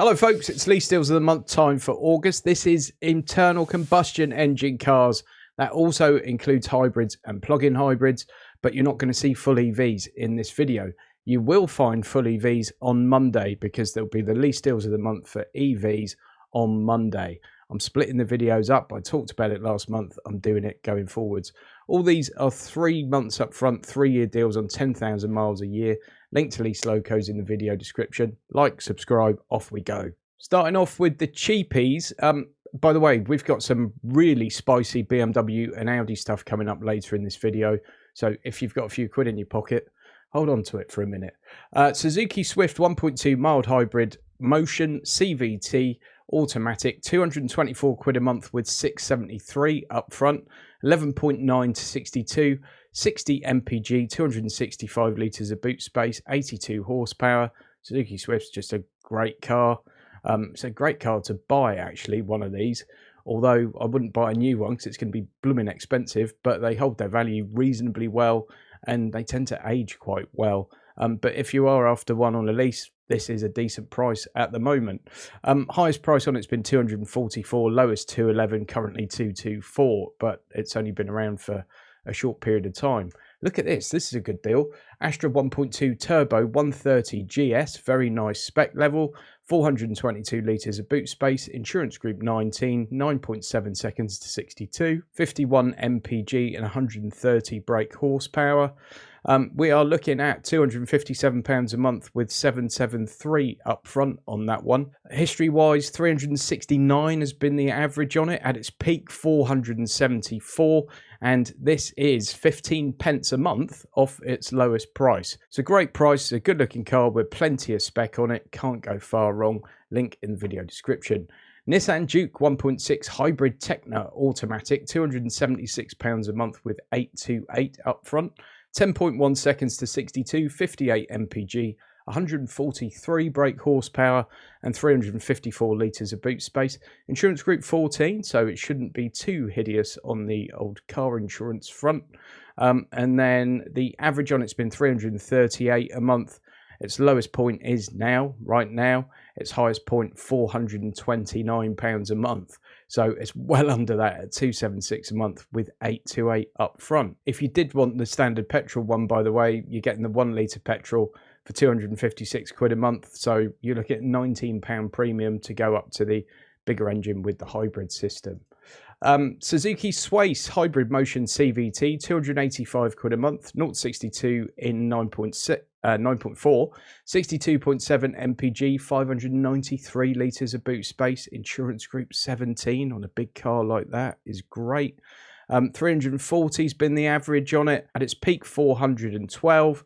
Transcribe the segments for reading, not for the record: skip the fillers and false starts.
Hello folks, it's Lease Deals of the Month time for August. This is internal combustion engine cars. That also includes hybrids and plug-in hybrids, but you're not going to see full EVs in this video. You will find full EVs on Monday because there'll be the Lease Deals of the Month for EVs on Monday. I'm splitting the videos up. I talked about it last month. I'm doing it going forwards. All these are 3 months up front, 3-year deals on 10,000 miles a year. Link to lease locos in the video description. Like, subscribe, off we go. Starting off with the cheapies. By the way, we've got some really spicy BMW and Audi stuff coming up later in this video. So if you've got a few quid in your pocket, hold on to it for a minute. Suzuki Swift 1.2 mild hybrid motion CVT automatic, 224 quid a month with 673 up front, 11.9 to 62, 60 mpg, 265 litres of boot space, 82 horsepower. Suzuki Swift's just a great car. It's a great car to buy, actually, one of these, although I wouldn't buy a new one because it's going to be blooming expensive, but they hold their value reasonably well and they tend to age quite well. But if you are after one on a lease, this is a decent price at the moment. Highest price on it's been 244, lowest 211, currently 224, but it's only been around for a short period of time. Look at this. This is a good deal. Astra 1.2 turbo 130 GS, very nice spec level, 422 litres of boot space, insurance group 19, 9.7 seconds to 62, 51 mpg and 130 brake horsepower. We are looking at £257 a month with 773 up front on that one. History-wise, 369 has been the average on it. At its peak, 474, and this is 15 pence a month off its lowest price. It's a great price, it's a good-looking car with plenty of spec on it. Can't go far wrong. Link in the video description. Nissan Juke 1.6 hybrid Techna automatic, £276 a month with 828 up front. 10.1 seconds to 62, 58 mpg, 143 brake horsepower and 354 litres of boot space. Insurance group 14, so it shouldn't be too hideous on the old car insurance front. And then the average on it's been 338 a month. Its lowest point is right now, its highest point £429 a month. So it's well under that at 276 a month with 828 up front. If you did want the standard petrol one, by the way, you're getting the 1 litre petrol for 256 quid a month. So you look at £19 premium to go up to the bigger engine with the hybrid system. Suzuki Swace hybrid motion CVT, 285 quid a month, 0-62 in 9.4, 62.7 mpg, 593 litres of boot space, insurance group 17 on a big car like that is great. 340 has been the average on it. At its peak, 412.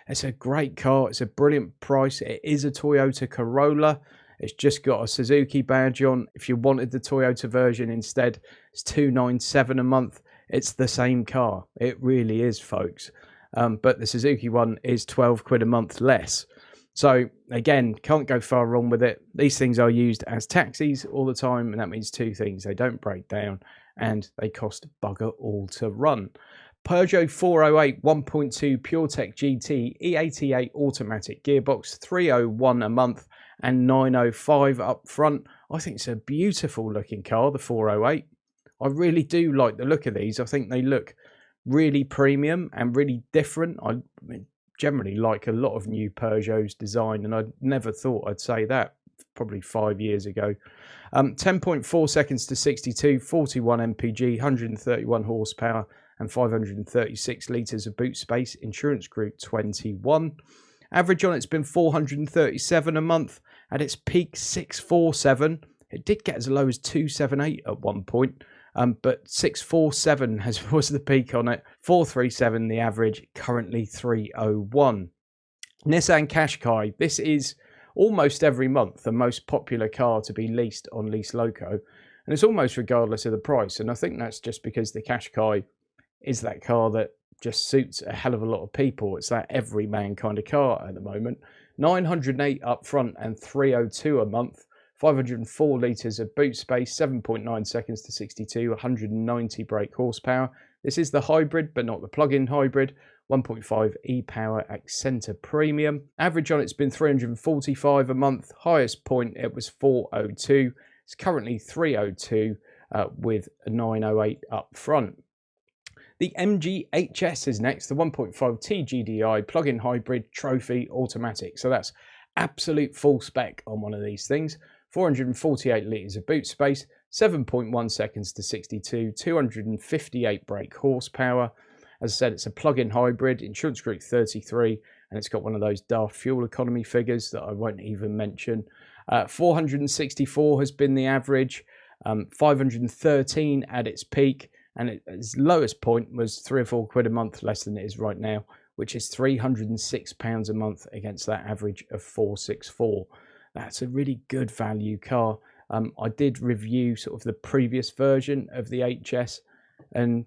It's a great car. It's a brilliant price. It is a Toyota Corolla. It's just got a Suzuki badge on. If you wanted the Toyota version instead, it's $297 a month. It's the same car. It really is, folks. But the Suzuki one is 12 quid a month less. So again, can't go far wrong with it. These things are used as taxis all the time, and that means two things. They don't break down and they cost bugger all to run. Peugeot 408 1.2 PureTech GT E88 automatic gearbox, 301 a month and 905 up front. I think it's a beautiful looking car, the 408. I really do like the look of these. I think they look really premium and really different. I generally like a lot of new Peugeot's design, and I never thought I'd say that probably 5 years ago. 10.4 seconds to 62, 41 mpg, 131 horsepower and 536 litres of boot space, insurance group 21. Average on it's been 437 a month. At its peak, 647. It did get as low as 278 at one point, but 647 was the peak on it. 437 the average, currently 301. Nissan Qashqai. This is almost every month the most popular car to be leased on Lease Loco, and it's almost regardless of the price. And I think that's just because the Qashqai is that car that just suits a hell of a lot of people. It's that everyman kind of car at the moment. 908 up front and 302 a month. 504 litres of boot space, 7.9 seconds to 62, 190 brake horsepower. This is the hybrid, but not the plug-in hybrid. 1.5 e-power Accenta Premium. Average on it's been 345 a month. Highest point it was 402. It's currently 302 with a 908 up front. The MG HS is next, the 1.5 TGDI plug-in hybrid trophy automatic. So that's absolute full spec on one of these things. 448 litres of boot space, 7.1 seconds to 62, 258 brake horsepower. As I said, it's a plug-in hybrid, insurance group 33, and it's got one of those daft fuel economy figures that I won't even mention. 464 has been the average, 513 at its peak, and its lowest point was £3 or £4 a month less than it is right now, which is £306 a month against that average of 464. That's a really good value car. I did review sort of the previous version of the HS, and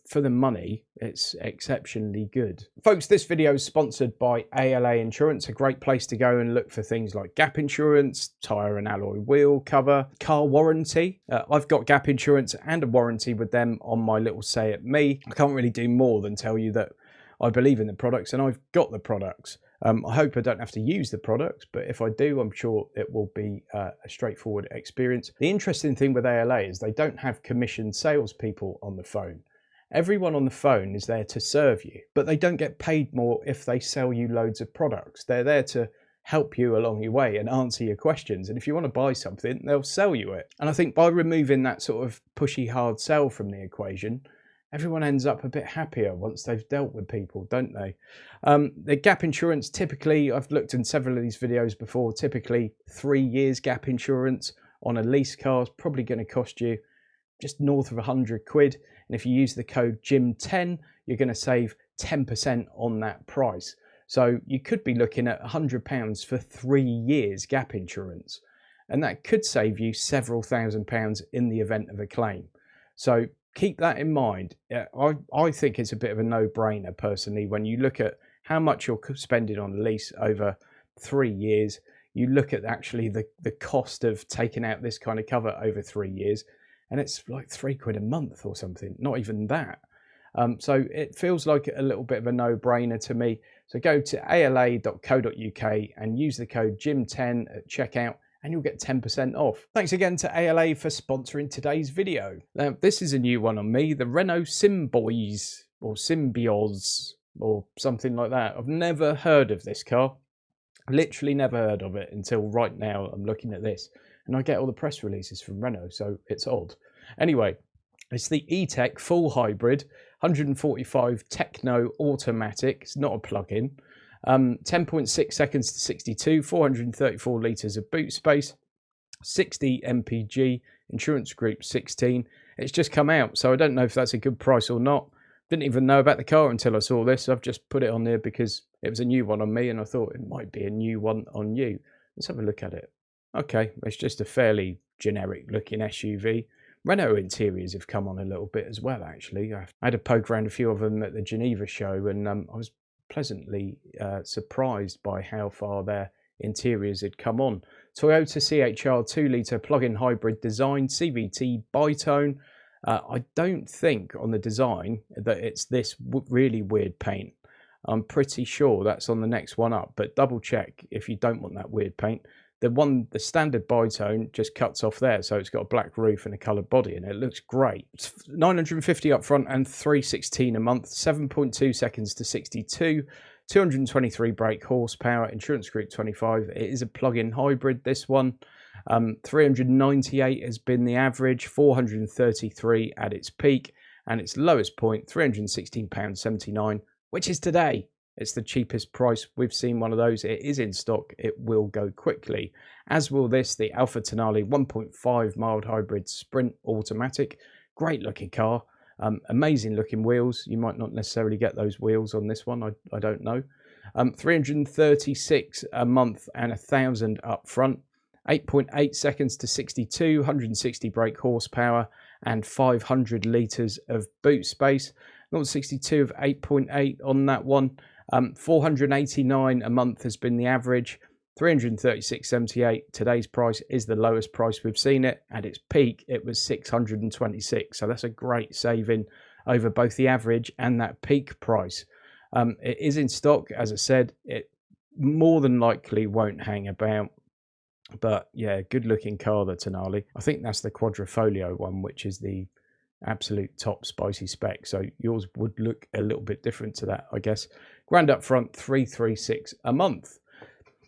for the money, it's exceptionally good. Folks, this video is sponsored by ALA Insurance, a great place to go and look for things like gap insurance, tyre and alloy wheel cover, car warranty. I've got gap insurance and a warranty with them on my little Say It Me. I can't really do more than tell you that I believe in the products and I've got the products. I hope I don't have to use the products, but if I do, I'm sure it will be a straightforward experience. The interesting thing with ALA is they don't have commissioned salespeople on the phone. Everyone on the phone is there to serve you, but they don't get paid more if they sell you loads of products. They're there to help you along your way and answer your questions. And if you want to buy something, they'll sell you it. And I think by removing that sort of pushy hard sell from the equation, everyone ends up a bit happier once they've dealt with people, don't they? The gap insurance, typically, I've looked in several of these videos before, typically 3 years gap insurance on a lease car is probably going to cost you just north of 100 quid. And if you use the code JIM10, you're going to save 10% on that price. So you could be looking at £100 for 3 years gap insurance. And that could save you several £1,000s in the event of a claim. So keep that in mind. I think it's a bit of a no-brainer personally when you look at how much you're spending on a lease over 3 years. You look at actually the cost of taking out this kind of cover over 3 years, and it's like £3 a month or something, not even that. So it feels like a little bit of a no-brainer to me. So go to ala.co.uk and use the code JIM10 at checkout, and you'll get 10% off. Thanks again to ALA for sponsoring today's video. Now, this is a new one on me, the Renault Symbiose, or Symbiose, or something like that. I've never heard of this car. Literally never heard of it until right now. I'm looking at this, and I get all the press releases from Renault, so it's odd. Anyway, it's the E-Tech full hybrid, 145 Techno automatic. It's not a plug-in. 10.6 seconds to 62, 434 litres of boot space, 60 mpg, insurance group 16. It's just come out, so I don't know if that's a good price or not. Didn't even know about the car until I saw this. I've just put it on there because it was a new one on me and I thought it might be a new one on you. Let's have a look at it. Okay, it's just a fairly generic looking SUV. Renault interiors have come on a little bit as well, actually. I had a poke around a few of them at the Geneva show, and I was pleasantly surprised by how far their interiors had come on. Toyota CHR 2-litre plug-in hybrid design, CVT bitone. I don't think on the design that it's this really weird paint. I'm pretty sure that's on the next one up, but double check if you don't want that weird paint. The standard bitone just cuts off there, so it's got a black roof and a coloured body, and it looks great. It's 950 up front and 316 a month, 7.2 seconds to 62, 223 brake horsepower, insurance group 25. It is a plug-in hybrid, this one. 398 has been the average, 433 at its peak, and its lowest point, £316.79, which is today. It's the cheapest price we've seen one of those. It is in stock. It will go quickly, as will this, the Alfa Tonale 1.5 mild hybrid sprint automatic. Great looking car. Amazing looking wheels. You might not necessarily get those wheels on this one. I don't know. 336 a month and 1,000 up front. 8.8 seconds to 62, 160 brake horsepower and 500 litres of boot space. 0-62 of 8.8 on that one. 489 a month has been the average. 336.78. Today's price is the lowest price we've seen it. At its peak, it was 626. So that's a great saving over both the average and that peak price. It is in stock, as I said. It more than likely won't hang about. But yeah, good looking car, the Tonale. I think that's the Quadrifoglio one, which is the absolute top spicy spec. So yours would look a little bit different to that, I guess. Grand up front, 336 a month.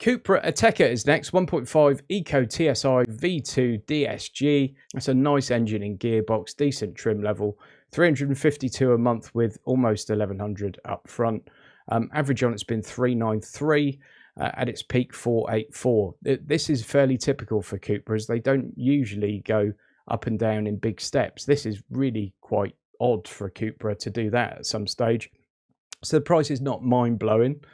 Cupra Ateca is next, 1.5 Eco TSI V2 DSG. That's a nice engine and gearbox, decent trim level, 352 a month with almost 1100 up front. Average on it's been 393, at its peak 484. This is fairly typical for Cupras. They don't usually go up and down in big steps. This is really quite odd for a Cupra to do that at some stage. So the price is not mind-blowing.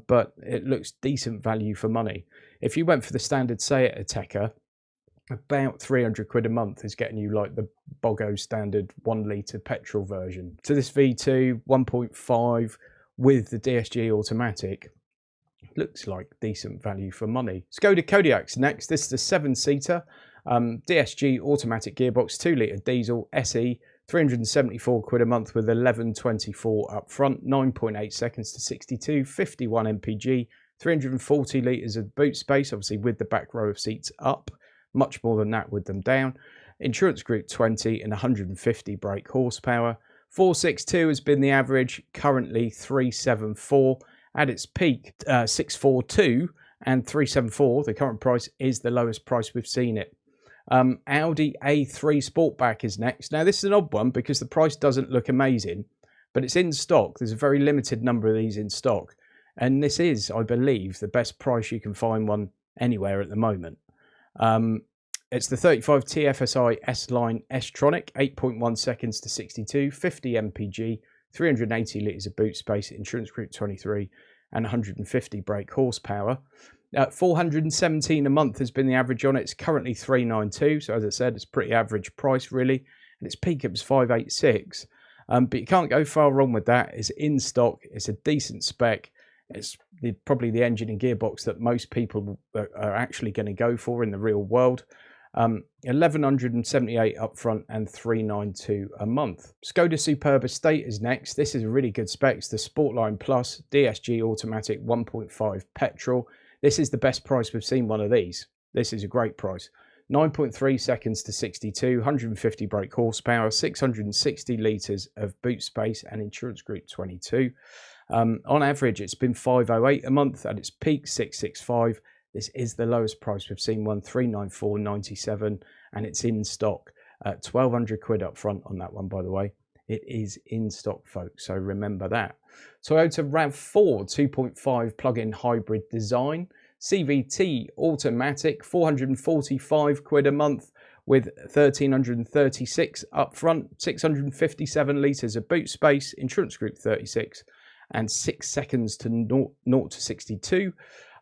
But it looks decent value for money. If you went for the standard Seat Ateca, about 300 quid a month is getting you like the Bogo standard 1 litre petrol version. So this V2 1.5 with the DSG automatic looks like decent value for money. Skoda Kodiaq's next. This is a 7-seater DSG automatic gearbox, 2 litre diesel SE. 374 quid a month with 1124 up front, 9.8 seconds to 62, 51 mpg, 340 litres of boot space, obviously with the back row of seats up, much more than that with them down. Insurance group 20 and 150 brake horsepower. 462 has been the average, currently 374. At its peak, 642 and 374, the current price is the lowest price we've seen it. Audi A3 Sportback is next. Now, this is an odd one because the price doesn't look amazing, but it's in stock. There's a very limited number of these in stock. And this is, I believe, the best price you can find one anywhere at the moment. It's the 35 TFSI S-Line S-Tronic, 8.1 seconds to 62, 50 mpg, 380 litres of boot space, insurance group 23, and 150 brake horsepower. 417 a month has been the average on it. It's currently 392, so as I said, it's pretty average price really. And its peak it was 586, but you can't go far wrong with that. It's in stock. It's a decent spec. It's probably the engine and gearbox that most people are actually going to go for in the real world. 1178 up front and 392 a month. Skoda Superb Estate is next. This is a really good spec. It's the Sportline Plus DSG automatic 1.5 petrol. This is the best price we've seen one of these. This is a great price. 9.3 seconds to 62, 150 brake horsepower, 660 litres of boot space and insurance group 22. On average, it's been 508 a month. At its peak, 665. This is the lowest price we've seen one, 394.97, and it's in stock. 1,200 quid up front on that one, by the way. It is in stock, folks, so remember that. Toyota RAV4 2.5 plug-in hybrid design, CVT automatic, 445 quid a month with 1,336 up front, 657 litres of boot space, insurance group 36, and 6 seconds to 0 to 62.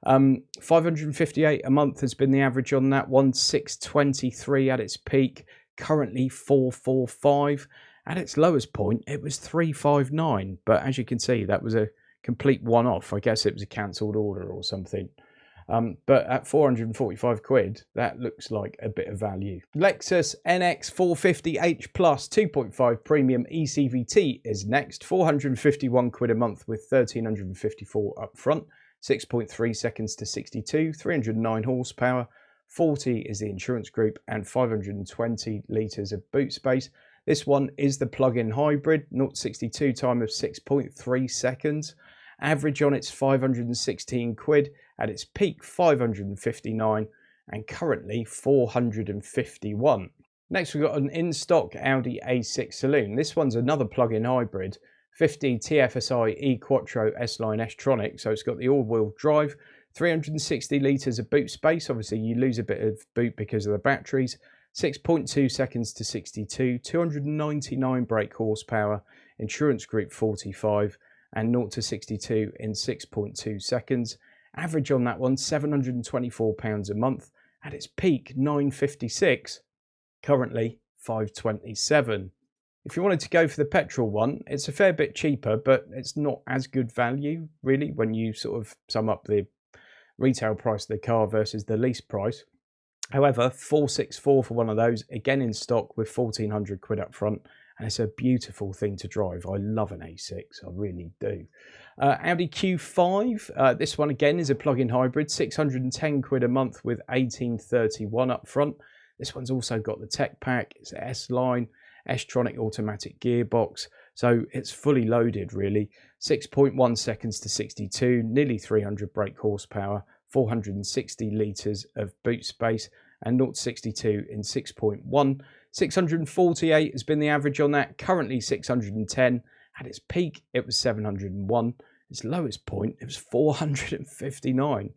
558 a month has been the average on that one, 623 at its peak, currently 445. At its lowest point, it was 359, but as you can see, that was a complete one-off. I guess it was a cancelled order or something. But at 445 quid, that looks like a bit of value. Lexus NX 450h Plus 2.5 Premium eCVT is next. 451 quid a month with 1,354 up front. 6.3 seconds to 62, 309 horsepower, 40 is the insurance group, and 520 litres of boot space. This one is the plug-in hybrid, 0-62 time of 6.3 seconds. Average on it's 516 quid, at its peak 559, and currently 451. Next we've got an in-stock Audi A6 Saloon. This one's another plug-in hybrid, 50 TFSI E-Quattro S-Line S-Tronic, so it's got the all-wheel drive, 360 litres of boot space. Obviously you lose a bit of boot because of the batteries. 6.2 seconds to 62, 299 brake horsepower, insurance group 45, and 0 to 62 in 6.2 seconds. Average on that one, £724 a month. At its peak, £956, currently £527. If you wanted to go for the petrol one, it's a fair bit cheaper, but it's not as good value, really, when you sort of sum up the retail price of the car versus the lease price. However, 464 for one of those, again in stock with 1,400 quid up front and it's a beautiful thing to drive. I love an A6, I really do. Audi Q5, this one again is a plug-in hybrid, 610 quid a month with 1831 up front. This one's also got the tech pack, it's S-Line, S-Tronic automatic gearbox, so it's fully loaded really. 6.1 seconds to 62, nearly 300 brake horsepower, 460 litres of boot space, and 0 to 62 in 6.1. 648 has been the average on that, currently 610. At its peak, it was 701. Its lowest point, it was 459.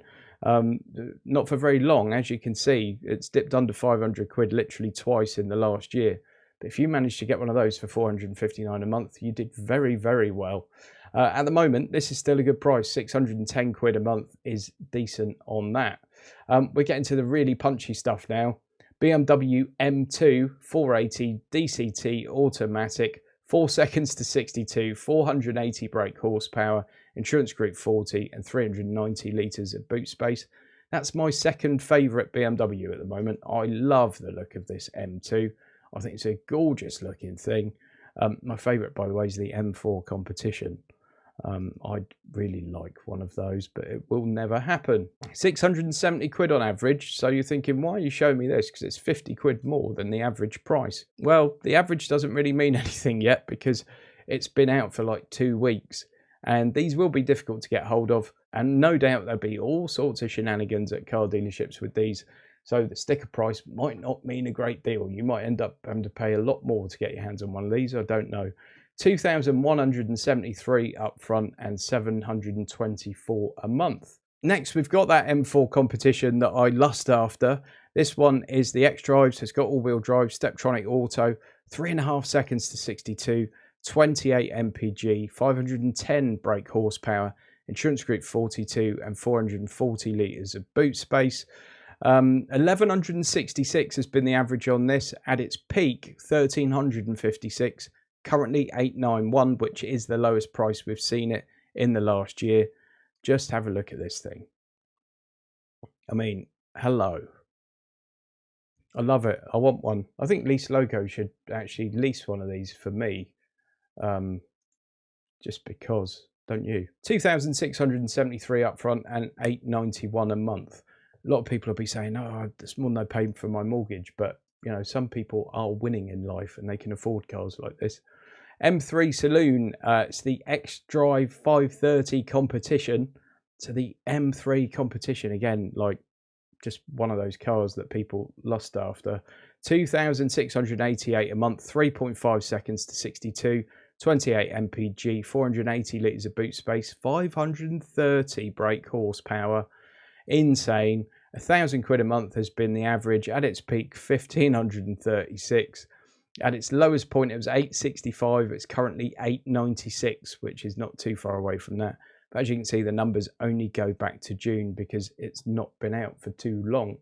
Not for very long, as you can see. It's dipped under 500 quid literally twice in the last year. But if you managed to get one of those for 459 a month, you did very, very well. At the moment, this is still a good price. 610 quid a month is decent on that. We're getting to the really punchy stuff now. BMW M2 480 DCT automatic, 4 seconds to 62, 480 brake horsepower, insurance group 40 and 390 litres of boot space. That's my second favourite BMW at the moment. I love the look of this M2. I think it's a gorgeous looking thing. My favourite, by the way, is the M4 Competition. I'd really like one of those, but it will never happen. 670 quid on average. So you're thinking, why are you showing me this? Because it's 50 quid more than the average price. Well, the average doesn't really mean anything yet because it's been out for like 2 weeks. And these will be difficult to get hold of. And no doubt there'll be all sorts of shenanigans at car dealerships with these. So the sticker price might not mean a great deal. You might end up having to pay a lot more to get your hands on one of these. I don't know. 2,173 up front and 724 a month. Next, we've got that M4 Competition that I lust after. This one is the X-Drive, so it's got all-wheel drive, Steptronic Auto, 3.5 seconds to 62, 28 mpg, 510 brake horsepower, insurance group 42 and 440 litres of boot space. 1166 has been the average on this. At its peak, 1356. Currently 891, which is the lowest price we've seen it in the last year. Just have a look at this thing. I mean, hello. I love it. I want one. I think Lease Loco should actually lease one of these for me. Just because, don't you? 2,673 up front and 891 a month. A lot of people will be saying, oh, that's more than I paid for my mortgage. But, you know, some people are winning in life and they can afford cars like this. M3 Saloon, it's the X-Drive 530 Competition. So the M3 Competition, again, like just one of those cars that people lust after. 2,688 a month, 3.5 seconds to 62, 28 mpg, 480 litres of boot space, 530 brake horsepower. Insane. 1,000 quid a month has been the average. At its peak, 1,536. At its lowest point, it was 865. It's currently 896, which is not too far away from that. But as you can see, the numbers only go back to June because it's not been out for too long.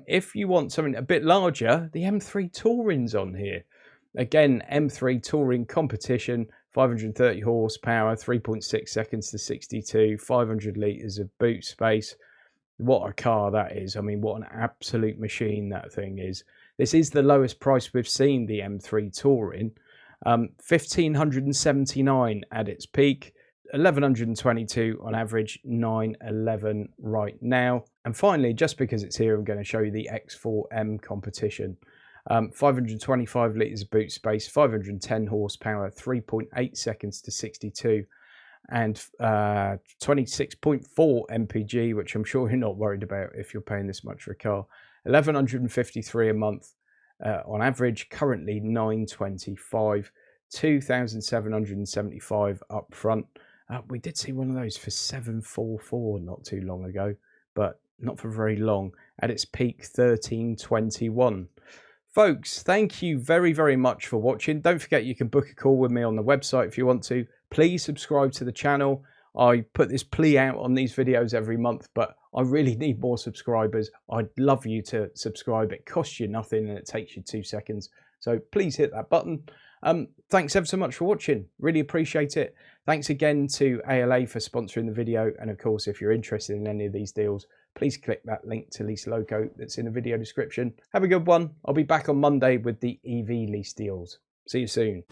If you want something a bit larger, the M3 Touring's on here. Again, M3 Touring Competition, 530 horsepower, 3.6 seconds to 62, 500 litres of boot space. What a car that is. I mean, what an absolute machine that thing is. This is the lowest price we've seen the M3 Touring. 1,579 at its peak, 1,122 on average, 911 right now. And finally, just because it's here, I'm going to show you the X4M Competition. 525 litres of boot space, 510 horsepower, 3.8 seconds to 62. And 26.4 mpg, which I'm sure you're not worried about if you're paying this much for a car. 1,153 a month on average, currently 925, 2,775 up front. We did see one of those for 744 not too long ago, but not for very long. At its peak, 1321. Folks, thank you very, very much for watching. Don't forget you can book a call with me on the website if you want to. Please subscribe to the channel. I put this plea out on these videos every month, but I really need more subscribers. I'd love you to subscribe. It costs you nothing and it takes you 2 seconds. So please hit that button. Thanks ever so much for watching. Really appreciate it. Thanks again to ALA for sponsoring the video. And of course, if you're interested in any of these deals, please click that link to Lease Loco that's in the video description. Have a good one. I'll be back on Monday with the EV lease deals. See you soon.